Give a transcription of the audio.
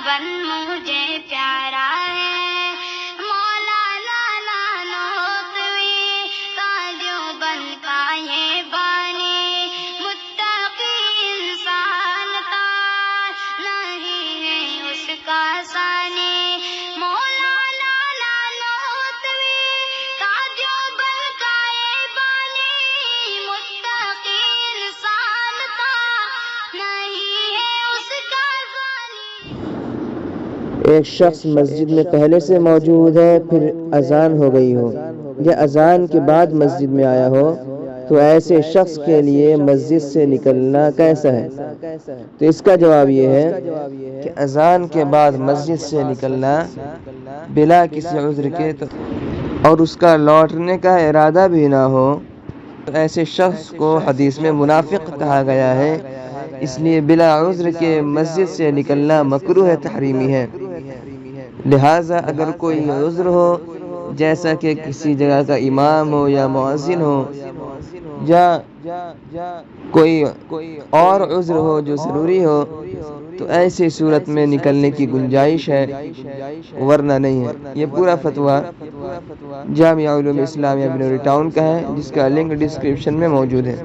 دیوبند مجھے پیارا ہے، مولانا نانوتوی کا دیوبند کا یہ بانی، متقی انسان تھا نہیں ہے اس کا ثانی، مولانا نانوتوی کا دیوبند کا یہ بانی، متقی انسان تھا نہیں ہے اس کا ثانی۔ ایک شخص مسجد میں پہلے سے موجود ہے، پھر اذان ہو گئی ہو یا اذان کے بعد مسجد میں آیا ہو، تو ایسے شخص کے لیے مسجد سے نکلنا کیسا ہے؟ تو اس کا جواب یہ ہے کہ اذان کے بعد مسجد سے نکلنا بلا کسی عذر کے اور اس کا لوٹنے کا ارادہ بھی نہ ہو، تو ایسے شخص کو حدیث میں منافق کہا گیا ہے، اس لیے بلا عذر کے مسجد سے نکلنا مکروہ تحریمی ہے۔ لہٰذا اگر کوئی عذر ہو، جیسا کہ کسی جگہ کا امام ہو یا مؤذن ہو یا کوئی اور عذر ہو جو ضروری ہو، تو ایسی صورت میں نکلنے کی گنجائش ہے، ورنہ نہیں ہے۔ یہ پورا فتویٰ جامعہ علوم اسلامیہ بنوری ٹاؤن کا ہے، جس کا لنک ڈسکرپشن میں موجود ہے۔